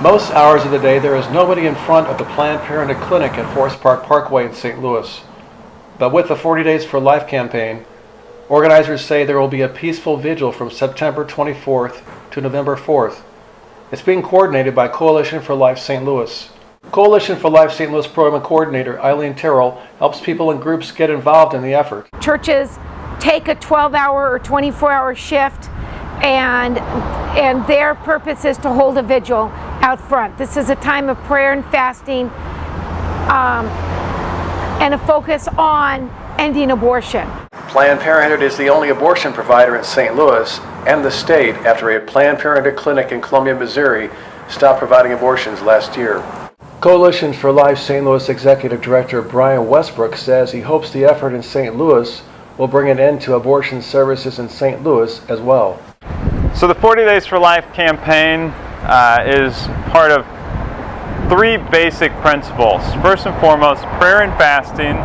Most hours of the day there is nobody in front of the Planned Parenthood clinic at Forest Park Parkway in St. Louis. But with the 40 Days for Life campaign, organizers say there will be a peaceful vigil from September 24th to November 4th. It's being coordinated by Coalition for Life St. Louis. Coalition for Life St. Louis program coordinator Eileen Terrell helps people and groups get involved in the effort. Churches take a 12-hour or 24-hour shift, and their purpose is to hold a vigil out front. This is a time of prayer and fasting, and a focus on ending abortion. Planned Parenthood is the only abortion provider in St. Louis and the state after a Planned Parenthood clinic in Columbia, Missouri stopped providing abortions last year. Coalition for Life St. Louis Executive Director Brian Westbrook says he hopes the effort in St. Louis will bring an end to abortion services in St. Louis as well. So the 40 Days for Life campaign is part of three basic principles. First and foremost, prayer and fasting,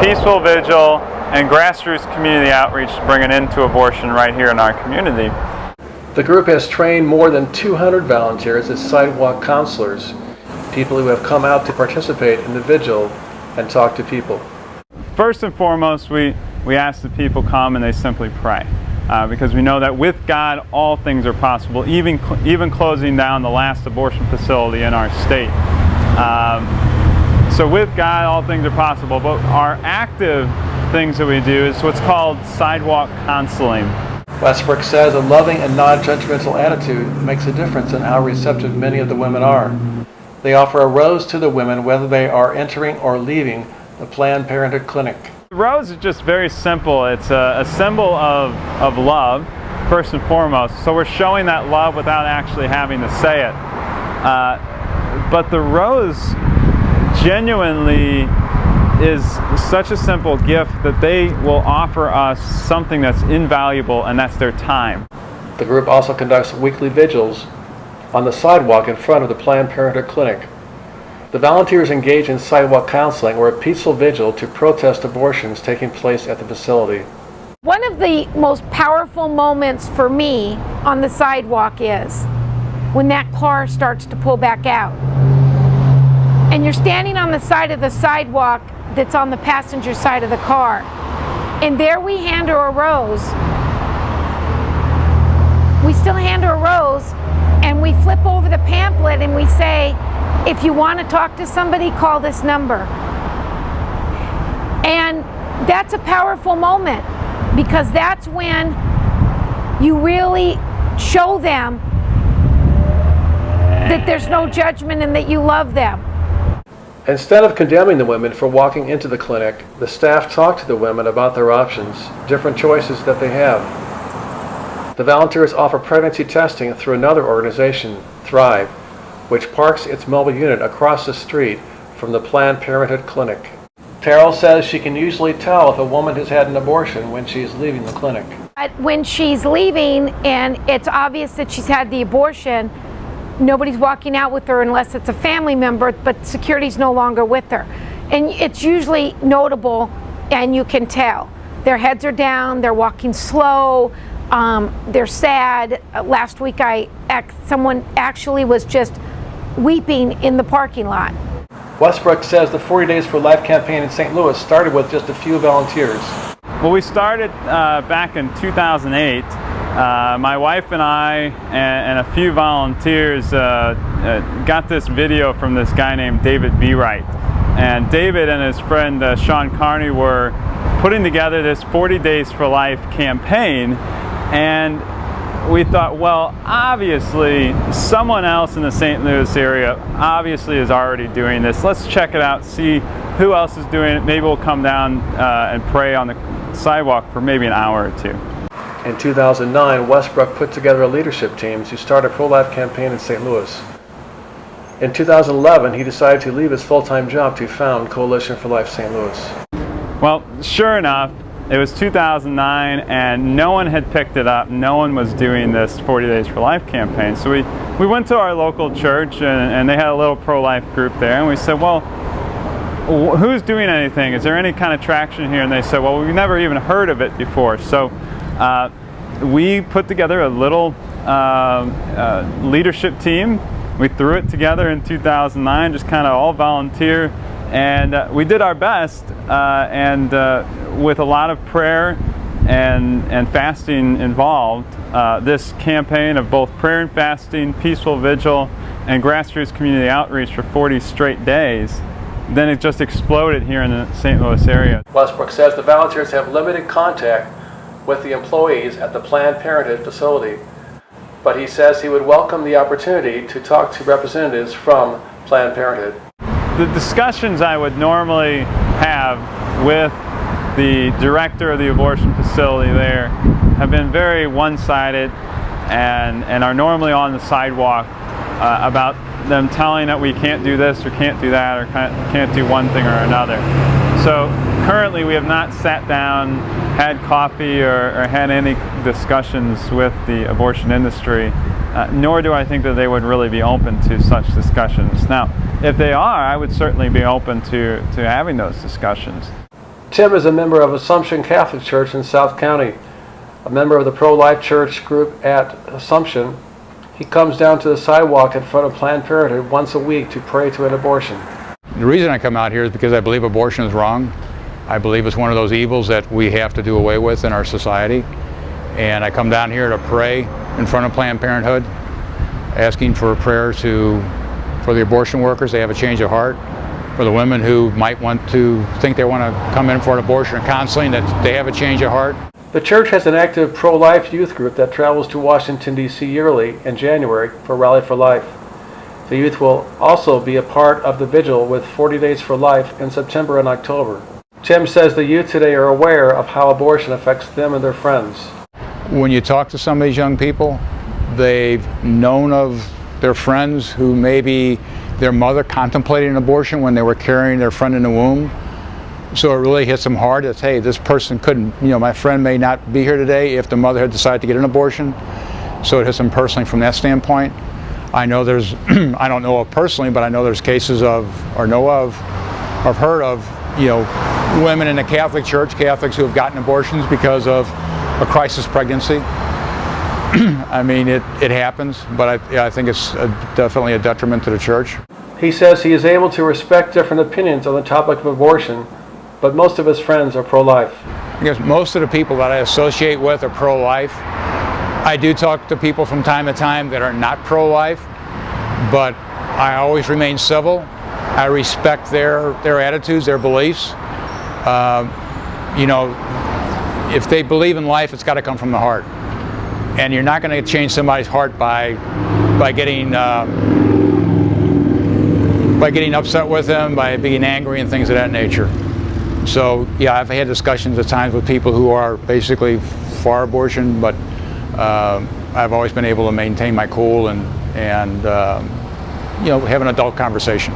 peaceful vigil, and grassroots community outreach to bring an end to abortion right here in our community. The group has trained more than 200 volunteers as sidewalk counselors, people who have come out to participate in the vigil and talk to people. First and foremost, we ask that people come and they simply pray. Because we know that with God all things are possible, even closing down the last abortion facility in our state. So with God all things are possible, but our active things that we do is what's called sidewalk counseling. Westbrook says a loving and non-judgmental attitude makes a difference in how receptive many of the women are. They offer a rose to the women whether they are entering or leaving the Planned Parenthood clinic. The rose is just very simple. It's a symbol of love, first and foremost. So we're showing that love without actually having to say it. But the rose genuinely is such a simple gift that they will offer us something that's invaluable, and that's their time. The group also conducts weekly vigils on the sidewalk in front of the Planned Parenthood clinic. The volunteers engage in sidewalk counseling or a peaceful vigil to protest abortions taking place at the facility. One of the most powerful moments for me on the sidewalk is when that car starts to pull back out. And you're standing on the side of the sidewalk that's on the passenger side of the car. And there we hand her a rose. We still hand her a rose, and we flip over the pamphlet and we say, if you want to talk to somebody, call this number. And that's a powerful moment, because that's when you really show them that there's no judgment and that you love them. Instead of condemning the women for walking into the clinic, the staff talk to the women about their options, different choices that they have. The volunteers offer pregnancy testing through another organization, Thrive, which parks its mobile unit across the street from the Planned Parenthood clinic. Terrell says she can usually tell if a woman has had an abortion when she is leaving the clinic. When she's leaving and it's obvious that she's had the abortion, nobody's walking out with her unless it's a family member, but security's no longer with her. And it's usually notable, and you can tell. Their heads are down, they're walking slow, they're sad. Last week someone actually was just weeping in the parking lot. Westbrook says the 40 Days for Life campaign in St. Louis started with just a few volunteers. Well, we started back in 2008. My wife and I and a few volunteers got this video from this guy named David B. Wright. And David and his friend Sean Carney were putting together this 40 Days for Life campaign, and we thought, well, obviously someone else in the St. Louis area obviously is already doing this. Let's check it out, see who else is doing it. Maybe we'll come down and pray on the sidewalk for maybe an hour or two. In 2009, Westbrook put together a leadership team to start a pro-life campaign in St. Louis. In 2011, he decided to leave his full-time job to found Coalition for Life St. Louis. Well, sure enough, it was 2009, and no one had picked it up. No one was doing this 40 Days for Life campaign. So we went to our local church, and they had a little pro-life group there, and we said, well, who's doing anything? Is there any kind of traction here? And they said, well, we've never even heard of it before. So we put together a little leadership team We threw it together in 2009, just kind of all volunteer, and we did our best, and with a lot of prayer and fasting involved, this campaign of both prayer and fasting, peaceful vigil, and grassroots community outreach for 40 straight days, then it just exploded here in the St. Louis area. Westbrook says the volunteers have limited contact with the employees at the Planned Parenthood facility, but he says he would welcome the opportunity to talk to representatives from Planned Parenthood. The discussions I would normally have with the director of the abortion facility there have been very one-sided and are normally on the sidewalk about them telling that we can't do this or can't do that or can't do one thing or another. So currently we have not sat down, had coffee, or had any discussions with the abortion industry, nor do I think that they would really be open to such discussions. Now, if they are, I would certainly be open to having those discussions. Tim is a member of Assumption Catholic Church in South County, a member of the pro-life church group at Assumption. He comes down to the sidewalk in front of Planned Parenthood once a week to pray to an abortion. The reason I come out here is because I believe abortion is wrong. I believe it's one of those evils that we have to do away with in our society. And I come down here to pray in front of Planned Parenthood, asking for prayers for the abortion workers. They have a change of heart. For the women who might want to think they want to come in for an abortion or counseling, that they have a change of heart. The church has an active pro-life youth group that travels to Washington, D.C. yearly in January for Rally for Life. The youth will also be a part of the vigil with 40 Days for Life in September and October. Tim says the youth today are aware of how abortion affects them and their friends. When you talk to some of these young people, they've known of their friends who maybe their mother contemplated an abortion when they were carrying their friend in the womb. So it really hits them hard that, hey, this person couldn't, my friend may not be here today if the mother had decided to get an abortion. So it hits them personally from that standpoint. I know there's, I don't know of personally, but I know there's cases of, or know of, I've heard of, women in the Catholic Church, Catholics who have gotten abortions because of a crisis pregnancy. I mean, it happens, but I think it's definitely a detriment to the church. He says he is able to respect different opinions on the topic of abortion, but most of his friends are pro-life. I guess most of the people that I associate with are pro-life. I do talk to people from time to time that are not pro-life, but I always remain civil. I respect their attitudes, their beliefs. If they believe in life, it's got to come from the heart. And you're not going to change somebody's heart by getting upset with them, by being angry and things of that nature. So yeah, I've had discussions at times with people who are basically for abortion, but I've always been able to maintain my cool and have an adult conversation.